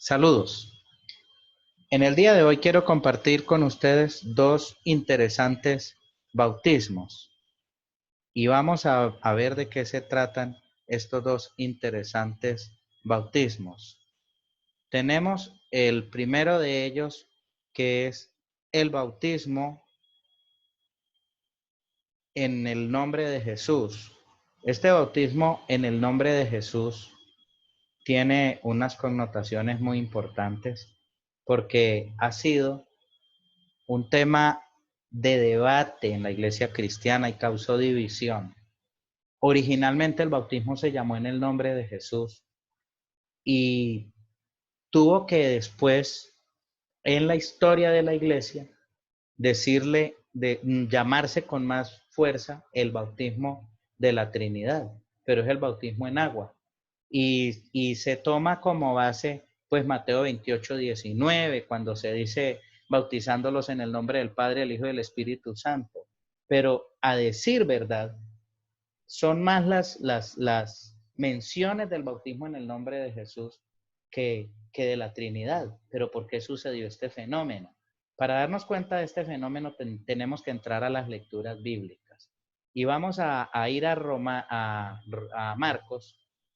Saludos. En el día de hoy quiero compartir con ustedes dos interesantes bautismos y vamos a ver de qué se tratan estos dos interesantes bautismos. Tenemos el primero de ellos, que es el bautismo en el nombre de Jesús. Este bautismo en el nombre de Jesús tiene unas connotaciones muy importantes porque ha sido un tema de debate en la iglesia cristiana y causó división. Originalmente el bautismo se llamó en el nombre de Jesús y tuvo que después, en la historia de la iglesia, llamarse con más fuerza el bautismo de la Trinidad, pero es el bautismo en agua. Y se toma como base, pues, Mateo 28:19, cuando se dice bautizándolos en el nombre del Padre, el Hijo y del Espíritu Santo. Pero a decir verdad, son más las menciones del bautismo en el nombre de Jesús que de la Trinidad. Pero ¿por qué sucedió este fenómeno? Para darnos cuenta de este fenómeno tenemos que entrar a las lecturas bíblicas. Y vamos a ir a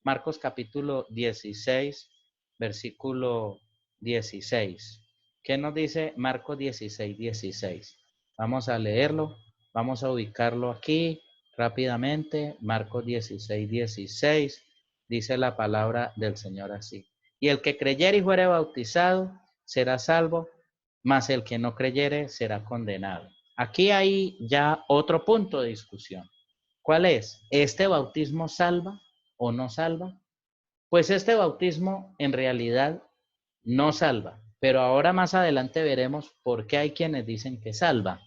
Marcos capítulo 16, versículo 16. ¿Qué nos dice Marcos 16:16? Vamos a leerlo, vamos a ubicarlo aquí rápidamente. Marcos 16:16 dice la palabra del Señor así: y el que creyere y fuere bautizado será salvo, mas el que no creyere será condenado. Aquí hay ya otro punto de discusión. ¿Cuál es? ¿Este bautismo salva o no salva? Pues este bautismo en realidad no salva, pero ahora más adelante veremos por qué hay quienes dicen que salva.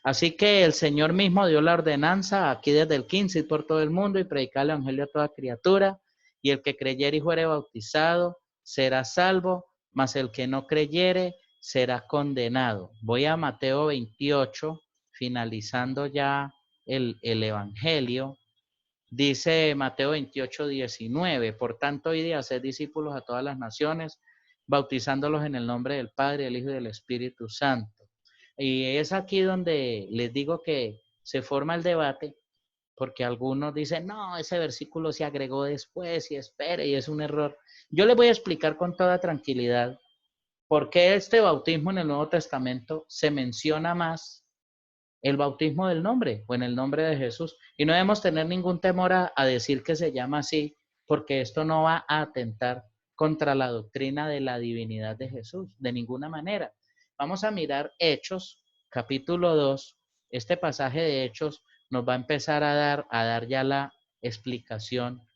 Así que el Señor mismo dio la ordenanza aquí desde el 15 y por todo el mundo y predicar el evangelio a toda criatura, y el que creyere y fuere bautizado será salvo, mas el que no creyere será condenado. Voy a Mateo 28, finalizando ya el evangelio. Dice Mateo 28:19, por tanto, id y haced discípulos a todas las naciones, bautizándolos en el nombre del Padre, del Hijo y del Espíritu Santo. Y es aquí donde les digo que se forma el debate, porque algunos dicen, no, ese versículo se agregó después y espere, y es un error. Yo les voy a explicar con toda tranquilidad por qué este bautismo en el Nuevo Testamento se menciona más el bautismo del nombre o en el nombre de Jesús. Y no debemos tener ningún temor a decir que se llama así, porque esto no va a atentar contra la doctrina de la divinidad de Jesús, de ninguna manera. Vamos a mirar Hechos, capítulo 2. Este pasaje de Hechos nos va a empezar a dar ya la explicación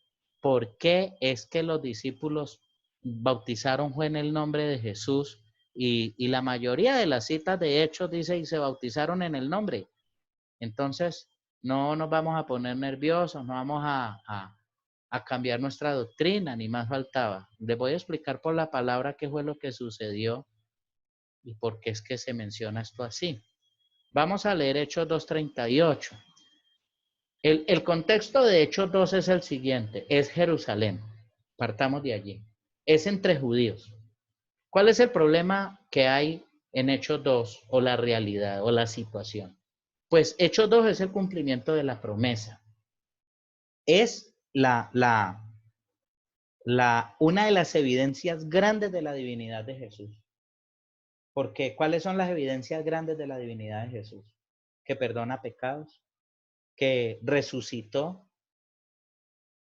por qué es que los discípulos bautizaron fue en el nombre de Jesús. Y la mayoría de las citas de Hechos dice y se bautizaron en el nombre. Entonces, no nos vamos a poner nerviosos, no vamos a cambiar nuestra doctrina, ni más faltaba. Les voy a explicar por la palabra qué fue lo que sucedió y por qué es que se menciona esto así. Vamos a leer Hechos 2:38. El contexto de Hechos 2 es el siguiente, es Jerusalén. Partamos de allí. Es entre judíos. ¿Cuál es el problema que hay en Hechos 2 o la realidad o la situación? Pues Hechos 2 es el cumplimiento de la promesa. Es una de las evidencias grandes de la divinidad de Jesús. Porque, ¿cuáles son las evidencias grandes de la divinidad de Jesús? Que perdona pecados, que resucitó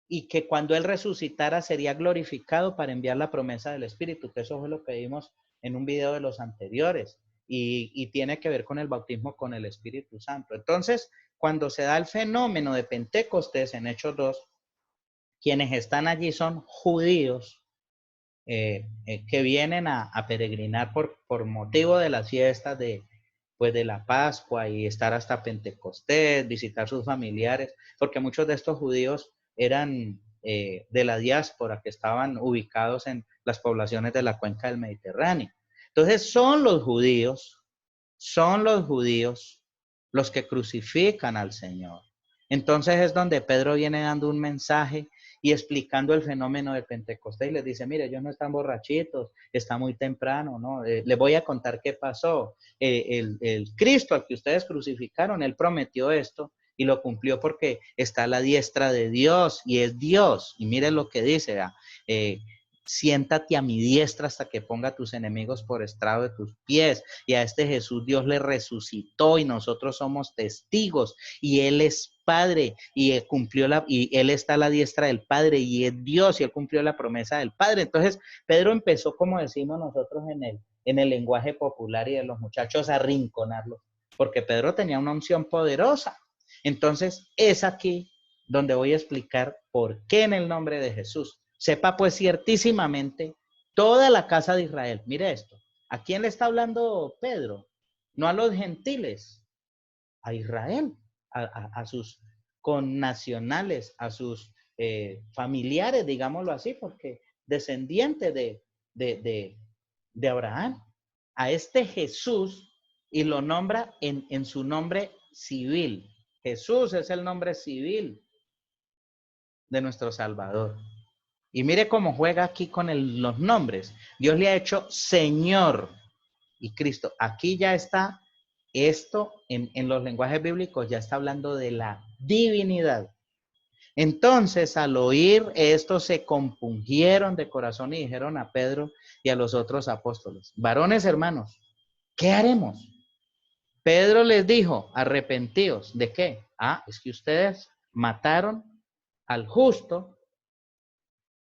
y que cuando Él resucitara sería glorificado para enviar la promesa del Espíritu, que eso fue lo que vimos en un video de los anteriores y tiene que ver con el bautismo con el Espíritu Santo. Entonces, cuando se da el fenómeno de Pentecostés en Hechos 2, quienes están allí son judíos que vienen a peregrinar por motivo de las fiestas pues de la Pascua y estar hasta Pentecostés, visitar sus familiares, porque muchos de estos judíos eran de la diáspora que estaban ubicados en las poblaciones de la cuenca del Mediterráneo. Entonces son los judíos los que crucifican al Señor. Entonces es donde Pedro viene dando un mensaje y explicando el fenómeno del Pentecostés y les dice, mire, ellos no están borrachitos, está muy temprano, ¿no? Les voy a contar qué pasó. El Cristo al que ustedes crucificaron, él prometió esto y lo cumplió porque está a la diestra de Dios y es Dios. Y miren lo que dice, siéntate a mi diestra hasta que ponga a tus enemigos por estrado de tus pies. Y a este Jesús Dios le resucitó y nosotros somos testigos y él es Padre y él y él está a la diestra del Padre y es Dios y él cumplió la promesa del Padre. Entonces Pedro empezó, como decimos nosotros en el lenguaje popular y de los muchachos, a rinconarlos, porque Pedro tenía una unción poderosa. Entonces es aquí donde voy a explicar por qué en el nombre de Jesús. Sepa pues ciertísimamente toda la casa de Israel. Mire esto. ¿A quién le está hablando Pedro? No a los gentiles, a Israel, a sus connacionales, a sus familiares, digámoslo así, porque descendiente de Abraham, a este Jesús, y lo nombra en su nombre civil. Jesús es el nombre civil de nuestro Salvador. Y mire cómo juega aquí con los nombres. Dios le ha hecho Señor y Cristo. Aquí ya está esto en los lenguajes bíblicos, ya está hablando de la divinidad. Entonces, al oír esto, se compungieron de corazón y dijeron a Pedro y a los otros apóstoles, varones hermanos, ¿qué haremos? Pedro les dijo, arrepentíos. ¿De qué? Es que ustedes mataron al justo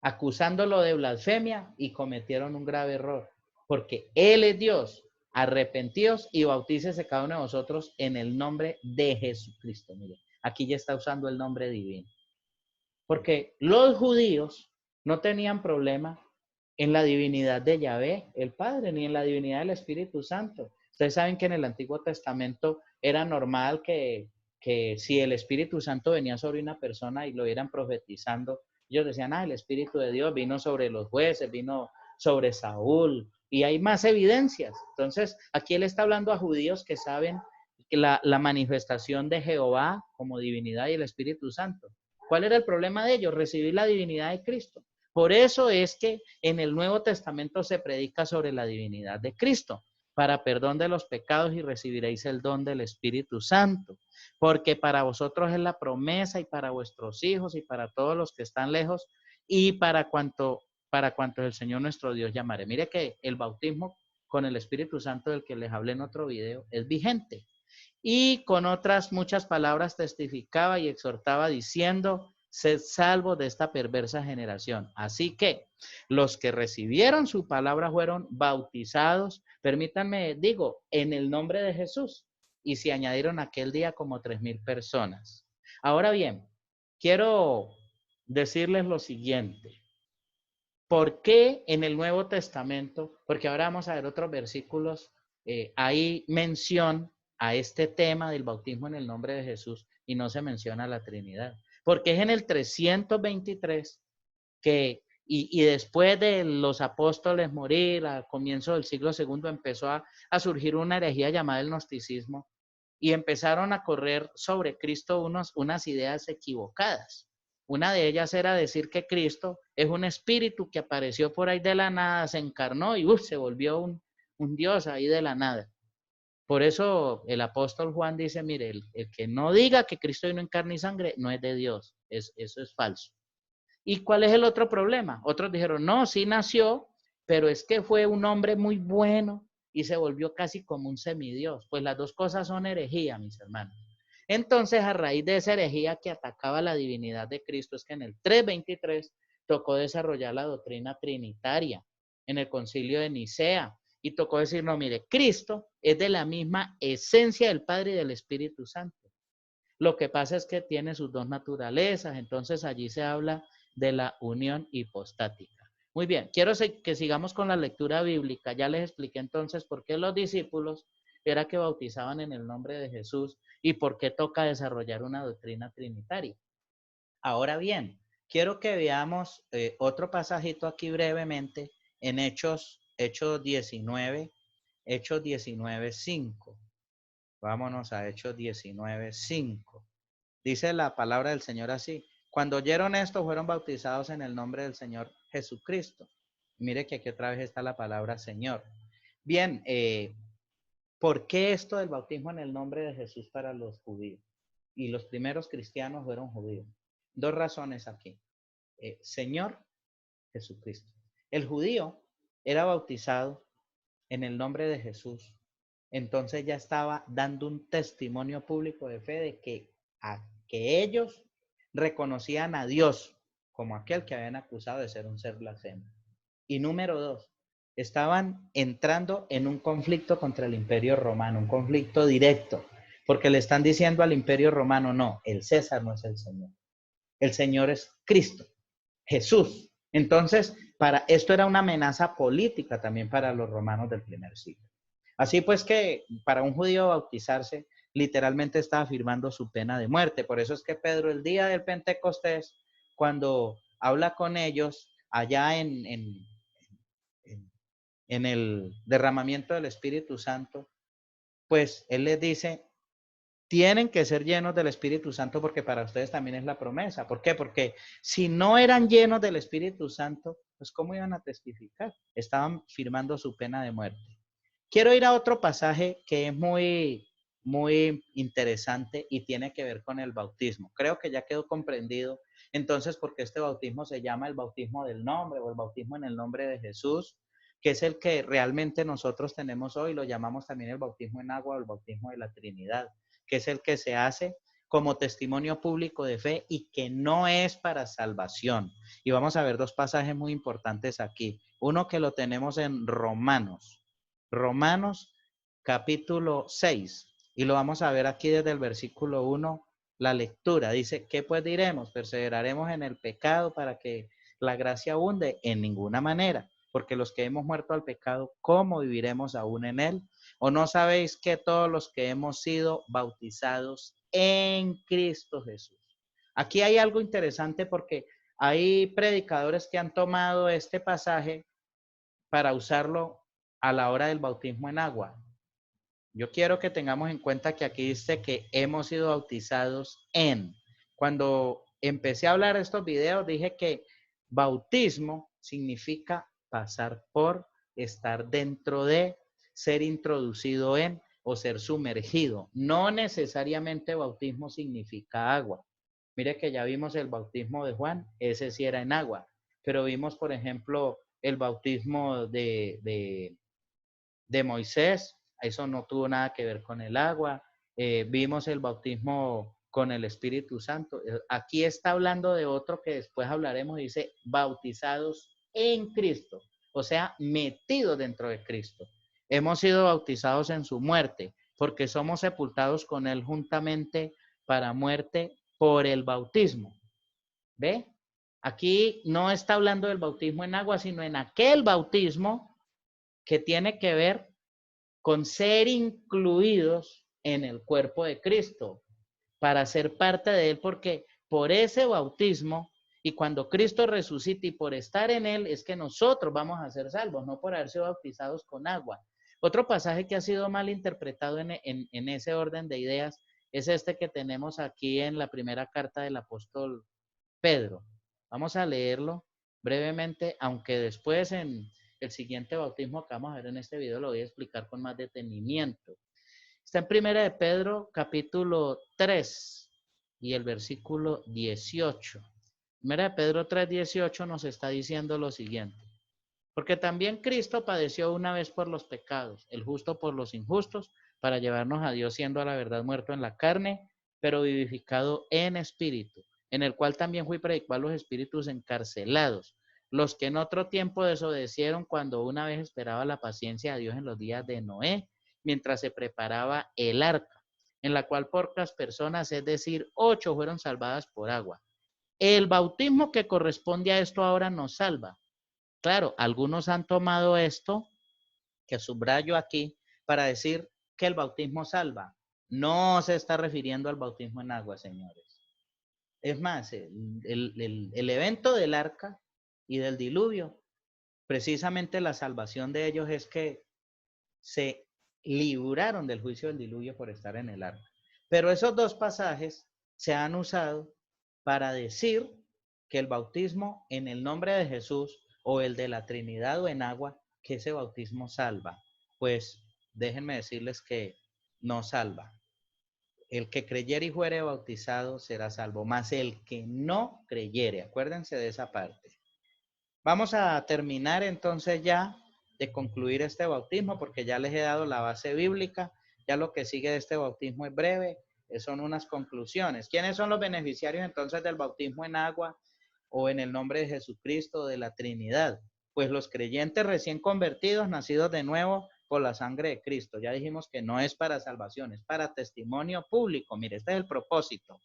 acusándolo de blasfemia y cometieron un grave error, porque Él es Dios. Arrepentíos y bautícese cada uno de vosotros en el nombre de Jesucristo. Mire, aquí ya está usando el nombre divino. Porque los judíos no tenían problema en la divinidad de Yahvé, el Padre, ni en la divinidad del Espíritu Santo. Ustedes saben que en el Antiguo Testamento era normal que si el Espíritu Santo venía sobre una persona y lo vieran profetizando, ellos decían, el Espíritu de Dios vino sobre los jueces, vino sobre Saúl, y hay más evidencias. Entonces, aquí él está hablando a judíos que saben que la manifestación de Jehová como divinidad y el Espíritu Santo. ¿Cuál era el problema de ellos? Recibir la divinidad de Cristo. Por eso es que en el Nuevo Testamento se predica sobre la divinidad de Cristo, para perdón de los pecados y recibiréis el don del Espíritu Santo, porque para vosotros es la promesa y para vuestros hijos y para todos los que están lejos y para cuanto el Señor nuestro Dios llamaré. Mire que el bautismo con el Espíritu Santo del que les hablé en otro video es vigente. Y con otras muchas palabras testificaba y exhortaba diciendo, sed salvos de esta perversa generación. Así que los que recibieron su palabra fueron bautizados, permítanme, digo, en el nombre de Jesús. Y se añadieron aquel día como 3,000 personas. Ahora bien, quiero decirles lo siguiente. ¿Por qué en el Nuevo Testamento? Porque ahora vamos a ver otros versículos. Hay mención a este tema del bautismo en el nombre de Jesús y no se menciona la Trinidad. Porque es en el 323 que, y después de los apóstoles morir, a comienzo del siglo II, empezó a surgir una herejía llamada el gnosticismo y empezaron a correr sobre Cristo unas ideas equivocadas. Una de ellas era decir que Cristo es un espíritu que apareció por ahí de la nada, se encarnó y se volvió un Dios ahí de la nada. Por eso el apóstol Juan dice, mire, el que no diga que Cristo vino en carne y sangre no es de Dios, eso es falso. ¿Y cuál es el otro problema? Otros dijeron, no, sí nació, pero es que fue un hombre muy bueno y se volvió casi como un semidios. Pues las dos cosas son herejía, mis hermanos. Entonces, a raíz de esa herejía que atacaba la divinidad de Cristo, es que en el 323 tocó desarrollar la doctrina trinitaria en el concilio de Nicea y tocó decir, no, mire, Cristo es de la misma esencia del Padre y del Espíritu Santo. Lo que pasa es que tiene sus dos naturalezas, entonces allí se habla de la unión hipostática. Muy bien, quiero que sigamos con la lectura bíblica. Ya les expliqué entonces por qué los discípulos era que bautizaban en el nombre de Jesús y por qué toca desarrollar una doctrina trinitaria. Ahora bien, quiero que veamos otro pasajito aquí brevemente en Hechos 19, Hechos 19:5. Vámonos a Hechos 19:5. Dice la palabra del Señor así. Cuando oyeron esto, fueron bautizados en el nombre del Señor Jesucristo. Mire que aquí otra vez está la palabra Señor. Bien, ¿por qué esto del bautismo en el nombre de Jesús para los judíos? Y los primeros cristianos fueron judíos. Dos razones aquí. Señor Jesucristo. El judío era bautizado en el nombre de Jesús. Entonces ya estaba dando un testimonio público de fe de que ellos reconocían a Dios como aquel que habían acusado de ser un ser blasfemo. Y número dos, estaban entrando en un conflicto contra el Imperio Romano, un conflicto directo, porque le están diciendo al Imperio Romano, no, el César no es el Señor es Cristo, Jesús. Entonces, para esto era una amenaza política también para los romanos del primer siglo. Así pues que para un judío bautizarse, literalmente estaba firmando su pena de muerte. Por eso es que Pedro, el día del Pentecostés, cuando habla con ellos allá en el derramamiento del Espíritu Santo, pues él les dice, tienen que ser llenos del Espíritu Santo porque para ustedes también es la promesa. ¿Por qué? Porque si no eran llenos del Espíritu Santo, pues ¿cómo iban a testificar? Estaban firmando su pena de muerte. Quiero ir a otro pasaje que es muy interesante y tiene que ver con el bautismo. Creo que ya quedó comprendido entonces por qué este bautismo se llama el bautismo del nombre o el bautismo en el nombre de Jesús, que es el que realmente nosotros tenemos hoy, lo llamamos también el bautismo en agua o el bautismo de la Trinidad, que es el que se hace como testimonio público de fe y que no es para salvación. Y vamos a ver dos pasajes muy importantes aquí. Uno que lo tenemos en Romanos capítulo 6. Y lo vamos a ver aquí desde el versículo 1, la lectura. Dice, ¿qué pues diremos? ¿Perseveraremos en el pecado para que la gracia abunde? En ninguna manera, porque los que hemos muerto al pecado, ¿cómo viviremos aún en él? ¿O no sabéis que todos los que hemos sido bautizados en Cristo Jesús? Aquí hay algo interesante porque hay predicadores que han tomado este pasaje para usarlo a la hora del bautismo en agua. Yo quiero que tengamos en cuenta que aquí dice que hemos sido bautizados en. Cuando empecé a hablar de estos videos, dije que bautismo significa pasar por, estar dentro de, ser introducido en o ser sumergido. No necesariamente bautismo significa agua. Mire que ya vimos el bautismo de Juan, ese sí era en agua, pero vimos, por ejemplo, el bautismo de Moisés, eso no tuvo nada que ver con el agua. Vimos el bautismo con el Espíritu Santo. Aquí está hablando de otro que después hablaremos, dice, bautizados en Cristo, o sea, metidos dentro de Cristo. Hemos sido bautizados en su muerte, porque somos sepultados con él juntamente para muerte por el bautismo. ¿Ve? Aquí no está hablando del bautismo en agua, sino en aquel bautismo que tiene que ver con ser incluidos en el cuerpo de Cristo, para ser parte de él, porque por ese bautismo y cuando Cristo resucite y por estar en él es que nosotros vamos a ser salvos, no por haber sido bautizados con agua. Otro pasaje que ha sido mal interpretado en ese orden de ideas es este que tenemos aquí en la primera carta del apóstol Pedro. Vamos a leerlo brevemente, aunque después en el siguiente bautismo que vamos a ver en este video lo voy a explicar con más detenimiento. Está en primera de Pedro, capítulo 3 y el versículo 18. Primera de Pedro 3:18 nos está diciendo lo siguiente. Porque también Cristo padeció una vez por los pecados, el justo por los injustos, para llevarnos a Dios siendo a la verdad muerto en la carne, pero vivificado en espíritu, en el cual también fui predicado a los espíritus encarcelados, los que en otro tiempo desobedecieron cuando una vez esperaba la paciencia de Dios en los días de Noé, mientras se preparaba el arca, en la cual pocas personas, es decir, 8 fueron salvadas por agua. El bautismo que corresponde a esto ahora nos salva. Claro, algunos han tomado esto, que subrayo aquí, para decir que el bautismo salva. No se está refiriendo al bautismo en agua, señores. Es más, el evento del arca y del diluvio, precisamente la salvación de ellos es que se libraron del juicio del diluvio por estar en el arca. Pero esos dos pasajes se han usado para decir que el bautismo en el nombre de Jesús o el de la Trinidad o en agua, que ese bautismo salva. Pues déjenme decirles que no salva. El que creyere y fuere bautizado será salvo, más el que no creyere. Acuérdense de esa parte. Vamos a terminar entonces ya de concluir este bautismo porque ya les he dado la base bíblica. Ya lo que sigue de este bautismo es breve, son unas conclusiones. ¿Quiénes son los beneficiarios entonces del bautismo en agua o en el nombre de Jesucristo, de la Trinidad? Pues los creyentes recién convertidos, nacidos de nuevo por la sangre de Cristo. Ya dijimos que no es para salvación, es para testimonio público. Mire, este es el propósito.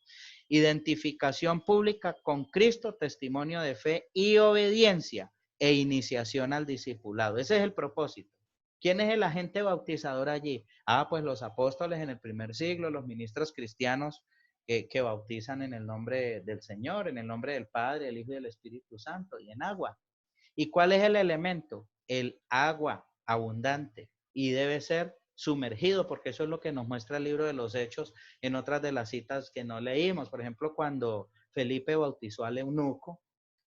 Identificación pública con Cristo, testimonio de fe y obediencia e iniciación al discipulado. Ese es el propósito. ¿Quién es el agente bautizador allí? Pues los apóstoles en el primer siglo, los ministros cristianos que bautizan en el nombre del Señor, en el nombre del Padre, del Hijo y del Espíritu Santo y en agua. ¿Y cuál es el elemento? El agua abundante y debe ser sumergido, porque eso es lo que nos muestra el libro de los Hechos en otras de las citas que no leímos. Por ejemplo, cuando Felipe bautizó al eunuco,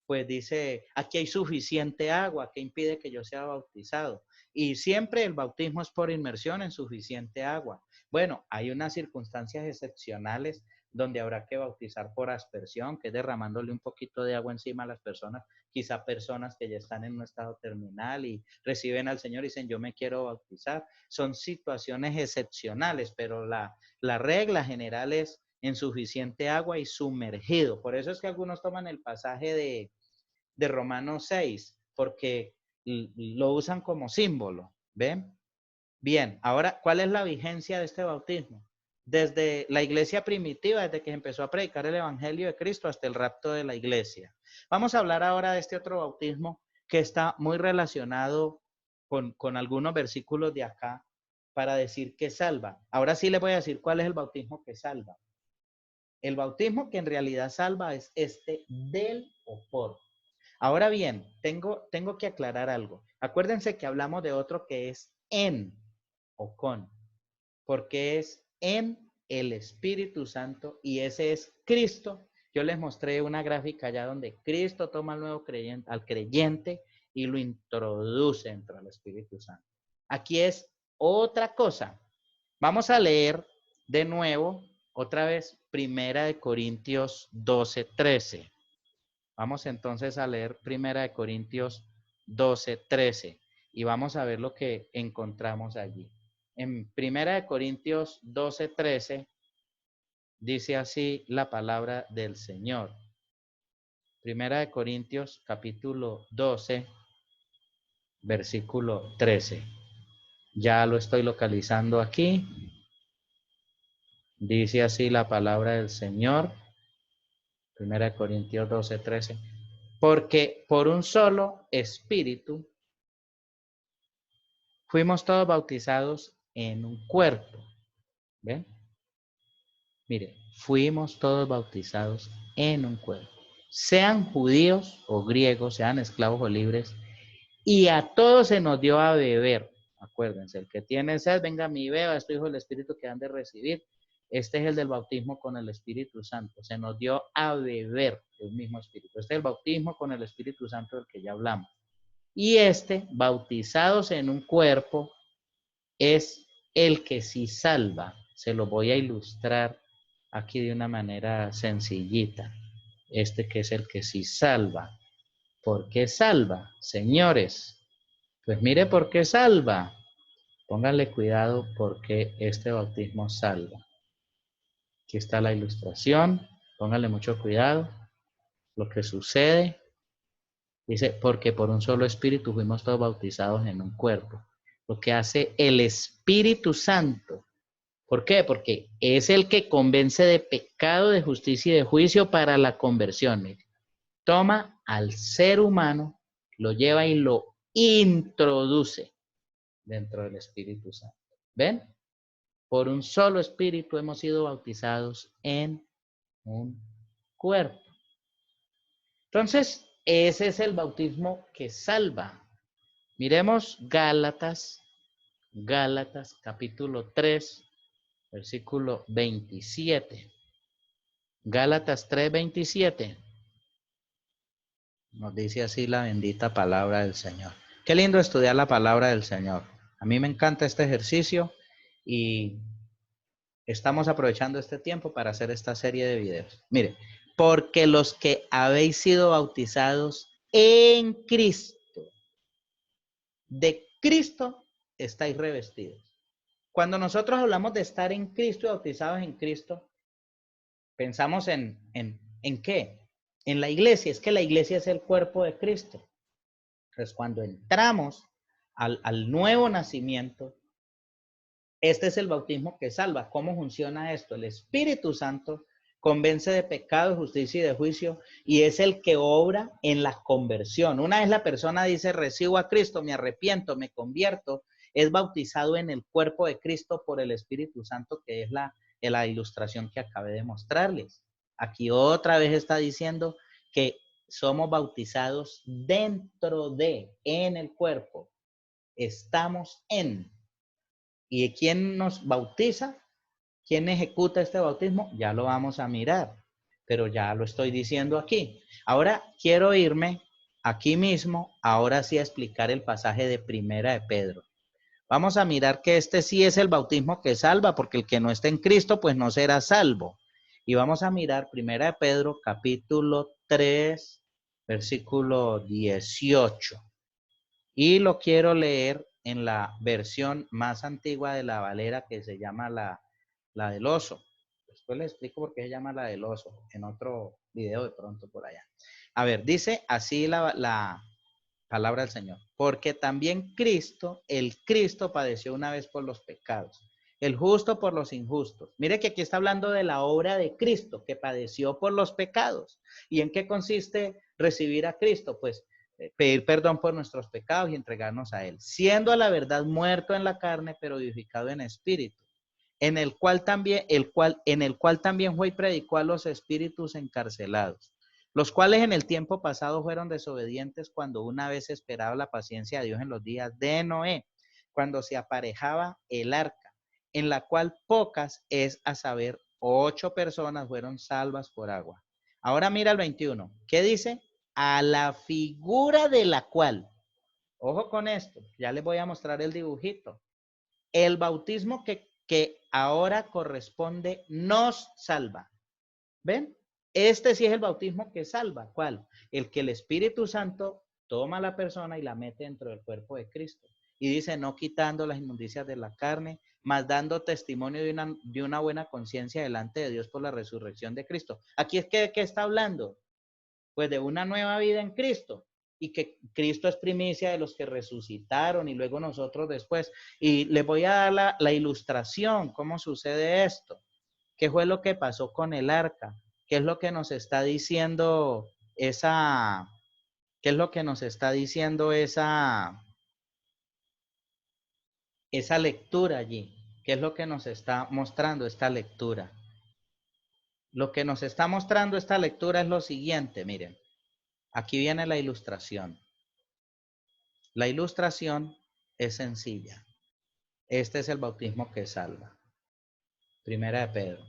pues dice, aquí hay suficiente agua, ¿qué impide que yo sea bautizado? Y siempre el bautismo es por inmersión en suficiente agua. Bueno, hay unas circunstancias excepcionales donde habrá que bautizar por aspersión, que es derramándole un poquito de agua encima a las personas, quizá personas que ya están en un estado terminal y reciben al Señor y dicen, yo me quiero bautizar. Son situaciones excepcionales, pero la regla general es en suficiente agua y sumergido. Por eso es que algunos toman el pasaje de Romanos 6, porque lo usan como símbolo, ¿ven? Bien, ahora, ¿cuál es la vigencia de este bautismo? Desde la iglesia primitiva, desde que empezó a predicar el evangelio de Cristo hasta el rapto de la iglesia. Vamos a hablar ahora de este otro bautismo que está muy relacionado con algunos versículos de acá para decir que salva. Ahora sí les voy a decir cuál es el bautismo que salva. El bautismo que en realidad salva es este del o por. Ahora bien, tengo que aclarar algo. Acuérdense que hablamos de otro que es en o con, porque es en el Espíritu Santo y ese es Cristo. Yo les mostré una gráfica allá donde Cristo toma al nuevo creyente, al creyente y lo introduce dentro del Espíritu Santo. Aquí es otra cosa. Vamos a leer de nuevo, otra vez, Primera de Corintios 12:13. Vamos entonces a leer Primera de Corintios 12:13 y vamos a ver lo que encontramos allí. En Primera de Corintios 12:13 dice así la palabra del Señor. Primera de Corintios capítulo 12, versículo 13. Ya lo estoy localizando aquí. Dice así la palabra del Señor. Primera de Corintios 12:13. Porque por un solo espíritu fuimos todos bautizados en un cuerpo. ¿Ven? Mire, fuimos todos bautizados en un cuerpo. Sean judíos o griegos, sean esclavos o libres, y a todos se nos dio a beber. Acuérdense, el que tiene sed, venga a mí y beba, esto hijo del Espíritu que han de recibir. Este es el del bautismo con el Espíritu Santo. Se nos dio a beber el mismo Espíritu. Este es el bautismo con el Espíritu Santo del que ya hablamos. Y este, bautizados en un cuerpo, es el que sí salva. Se lo voy a ilustrar aquí de una manera sencillita. Este que es el que sí salva. ¿Por qué salva? Señores, pues mire por qué salva. Pónganle cuidado porque este bautismo salva. Aquí está la ilustración. Pónganle mucho cuidado. Lo que sucede, dice, porque por un solo espíritu fuimos todos bautizados en un cuerpo. Lo que hace el Espíritu Santo. ¿Por qué? Porque es el que convence de pecado, de justicia y de juicio para la conversión. Mire. Toma al ser humano, lo lleva y lo introduce dentro del Espíritu Santo. ¿Ven? Por un solo espíritu hemos sido bautizados en un cuerpo. Entonces, ese es el bautismo que salva. Miremos Gálatas capítulo 3, versículo 27. Gálatas 3:27. Nos dice así la bendita palabra del Señor. Qué lindo estudiar la palabra del Señor. A mí me encanta este ejercicio y estamos aprovechando este tiempo para hacer esta serie de videos. Mire, porque los que habéis sido bautizados en Cristo, de Cristo estáis revestidos. Cuando nosotros hablamos de estar en Cristo y bautizados en Cristo, pensamos ¿en qué? En la iglesia. Es que la iglesia es el cuerpo de Cristo. Entonces, cuando entramos al nuevo nacimiento, este es el bautismo que salva. ¿Cómo funciona esto? El Espíritu Santo convence de pecado, de justicia y de juicio, y es el que obra en la conversión. Una vez la persona dice, recibo a Cristo, me arrepiento, me convierto, es bautizado en el cuerpo de Cristo por el Espíritu Santo, que es la ilustración que acabé de mostrarles. Aquí otra vez está diciendo que somos bautizados dentro de, en el cuerpo. Estamos en. ¿Y quién nos bautiza? ¿Quién ejecuta este bautismo? Ya lo vamos a mirar, pero ya lo estoy diciendo aquí. Ahora quiero irme aquí mismo, ahora sí a explicar el pasaje de Primera de Pedro. Vamos a mirar que este sí es el bautismo que salva, porque el que no está en Cristo, pues no será salvo. Y vamos a mirar Primera de Pedro, capítulo 3, versículo 18. Y lo quiero leer en la versión más antigua de la Valera, que se llama la del oso. Después les explico por qué se llama la del oso, en otro video de pronto por allá. A ver, dice así la palabra del Señor. Porque también Cristo, el Cristo padeció una vez por los pecados, el justo por los injustos. Mire que aquí está hablando de la obra de Cristo, que padeció por los pecados. ¿Y en qué consiste recibir a Cristo? Pues pedir perdón por nuestros pecados y entregarnos a Él, siendo a la verdad muerto en la carne, pero vivificado en espíritu, en el cual también fue y predicó a los espíritus encarcelados, los cuales en el tiempo pasado fueron desobedientes cuando una vez esperaba la paciencia de Dios en los días de Noé, cuando se aparejaba el arca, en la cual pocas, es a saber, 8 personas fueron salvas por agua. Ahora mira el 21. ¿Qué dice? A la figura de la cual, ojo con esto, ya les voy a mostrar el dibujito. El bautismo que ahora corresponde nos salva. ¿Ven? Este sí es el bautismo que salva. ¿Cuál? El que el Espíritu Santo toma a la persona y la mete dentro del cuerpo de Cristo. Y dice, no quitando las inmundicias de la carne, mas dando testimonio de una buena conciencia delante de Dios por la resurrección de Cristo. Aquí es que, ¿de qué está hablando? Pues de una nueva vida en Cristo, y que Cristo es primicia de los que resucitaron y luego nosotros después. Y les voy a dar la ilustración, cómo sucede esto, qué fue lo que pasó con el arca, qué es lo que nos está diciendo qué es lo que nos está diciendo esa lectura allí, qué es lo que nos está mostrando esta lectura. Lo que nos está mostrando esta lectura es lo siguiente, miren, aquí viene la ilustración. La ilustración es sencilla. Este es el bautismo que salva. Primera de Pedro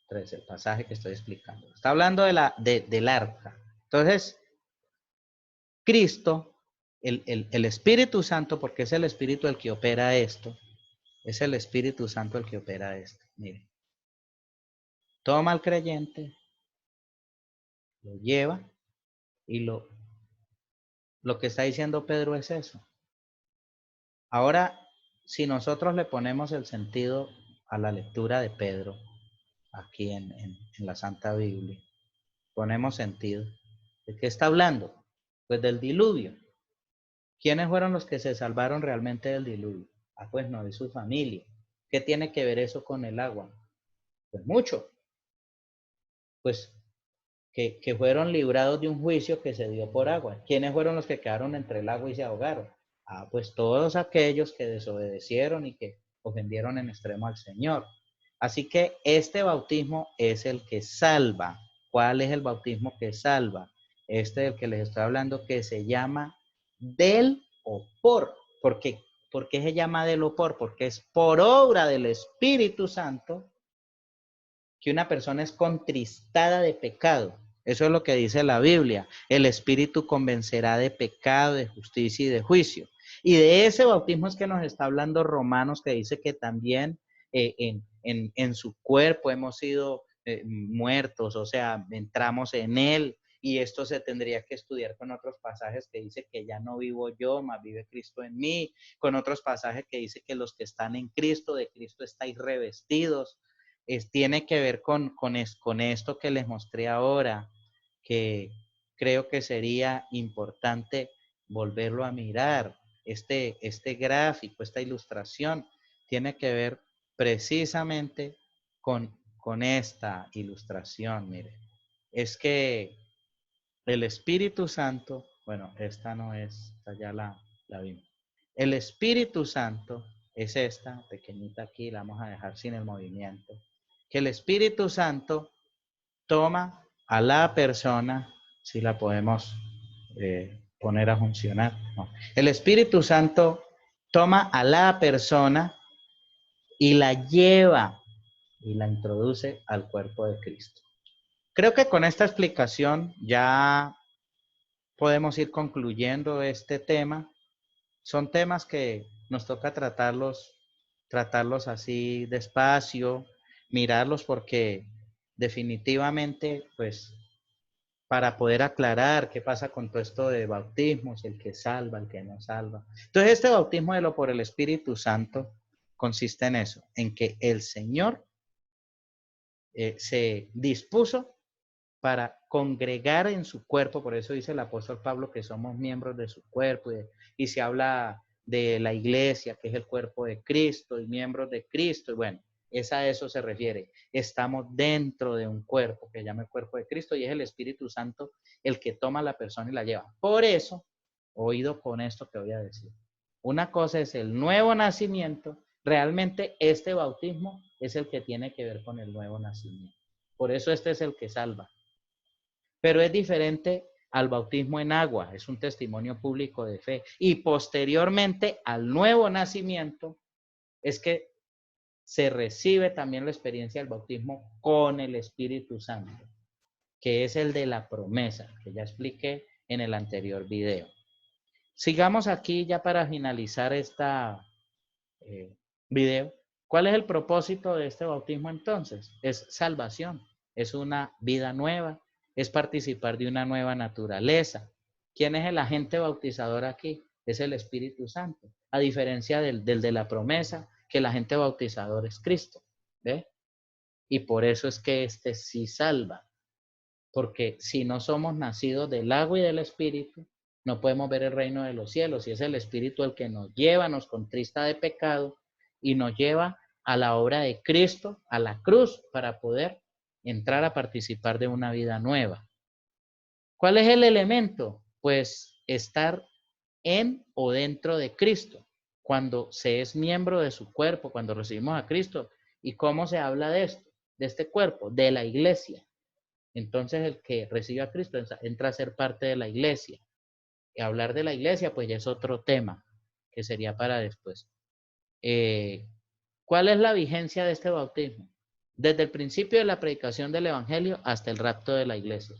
3, el pasaje que estoy explicando. Está hablando del arca. Entonces, Cristo, el Espíritu Santo, porque es el Espíritu el que opera esto, es el Espíritu Santo el que opera esto. Miren, toma al creyente, lo lleva y lo que está diciendo Pedro es eso. Ahora, si nosotros le ponemos el sentido a la lectura de Pedro, aquí en la Santa Biblia, ponemos sentido. ¿De qué está hablando? Pues del diluvio. ¿Quiénes fueron los que se salvaron realmente del diluvio? Ah, pues no, de su familia. ¿Qué tiene que ver eso con el agua? Pues mucho. Pues que fueron librados de un juicio que se dio por agua. ¿Quiénes fueron los que quedaron entre el agua y se ahogaron? Ah, pues todos aquellos que desobedecieron y que ofendieron en extremo al Señor. Así que este bautismo es el que salva. ¿Cuál es el bautismo que salva? Este del que les estoy hablando, que se llama del o por. ¿Por qué se llama del o por? Porque es por obra del Espíritu Santo que una persona es contristada de pecado. Eso es lo que dice la Biblia. El Espíritu convencerá de pecado, de justicia y de juicio. Y de ese bautismo es que nos está hablando Romanos, que dice que también en su cuerpo hemos sido muertos, o sea, entramos en él. Y esto se tendría que estudiar con otros pasajes que dice que ya no vivo yo, mas vive Cristo en mí, con otros pasajes que dice que los que están en Cristo, de Cristo estáis revestidos. Tiene que ver con esto que les mostré ahora, que creo que sería importante volverlo a mirar. Este gráfico, esta ilustración, tiene que ver precisamente con esta ilustración, mire. Es que el Espíritu Santo, bueno, esta no es, esta ya la vimos. El Espíritu Santo es esta pequeñita aquí, la vamos a dejar sin el movimiento. Que el Espíritu Santo toma a la persona, si la podemos poner a funcionar. No. El Espíritu Santo toma a la persona y la lleva y la introduce al cuerpo de Cristo. Creo que con esta explicación ya podemos ir concluyendo este tema. Son temas que nos toca tratarlos así despacio, mirarlos porque definitivamente, pues, para poder aclarar qué pasa con todo esto de bautismos, el que salva, el que no salva. Entonces, este bautismo de lo por el Espíritu Santo consiste en eso, en que el Señor se dispuso para congregar en su cuerpo, por eso dice el apóstol Pablo que somos miembros de su cuerpo, y se habla de la iglesia, que es el cuerpo de Cristo, y miembros de Cristo, y bueno, a eso se refiere. Estamos dentro de un cuerpo que se llama el cuerpo de Cristo, y es el Espíritu Santo el que toma a la persona y la lleva. Por eso, oído con esto que voy a decir. Una cosa es el nuevo nacimiento, realmente este bautismo es el que tiene que ver con el nuevo nacimiento. Por eso este es el que salva. Pero es diferente al bautismo en agua, es un testimonio público de fe. Y posteriormente al nuevo nacimiento es que se recibe también la experiencia del bautismo con el Espíritu Santo, que es el de la promesa, que ya expliqué en el anterior video. Sigamos aquí ya para finalizar esta video. ¿Cuál es el propósito de este bautismo entonces? Es salvación, es una vida nueva, es participar de una nueva naturaleza. ¿Quién es el agente bautizador aquí? Es el Espíritu Santo, a diferencia del de la promesa, que el agente bautizador es Cristo. ¿Ve? Y por eso es que este sí salva, porque si no somos nacidos del agua y del Espíritu, no podemos ver el reino de los cielos, y es el Espíritu el que nos lleva, nos contrista de pecado y nos lleva a la obra de Cristo, a la cruz, para poder entrar a participar de una vida nueva. ¿Cuál es el elemento? Pues estar en o dentro de Cristo, cuando se es miembro de su cuerpo, cuando recibimos a Cristo. ¿Y cómo se habla de esto? De este cuerpo, de la iglesia. Entonces el que recibe a Cristo entra a ser parte de la iglesia. Y hablar de la iglesia, pues ya es otro tema, que sería para después. ¿Cuál es la vigencia de este bautismo? Desde el principio de la predicación del evangelio hasta el rapto de la iglesia.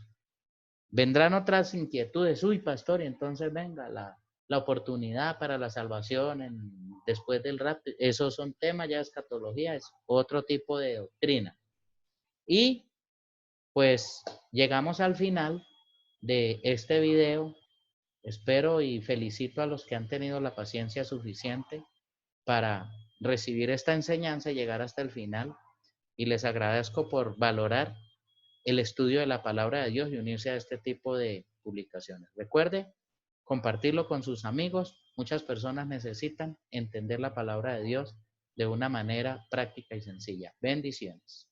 Vendrán otras inquietudes, uy, pastor, y entonces venga la oportunidad para la salvación después del rapto. Esos son temas ya de escatología, es otro tipo de doctrina. Y pues llegamos al final de este video. Espero y felicito a los que han tenido la paciencia suficiente para recibir esta enseñanza y llegar hasta el final. Y les agradezco por valorar el estudio de la palabra de Dios y unirse a este tipo de publicaciones. Recuerde compartirlo con sus amigos. Muchas personas necesitan entender la palabra de Dios de una manera práctica y sencilla. Bendiciones.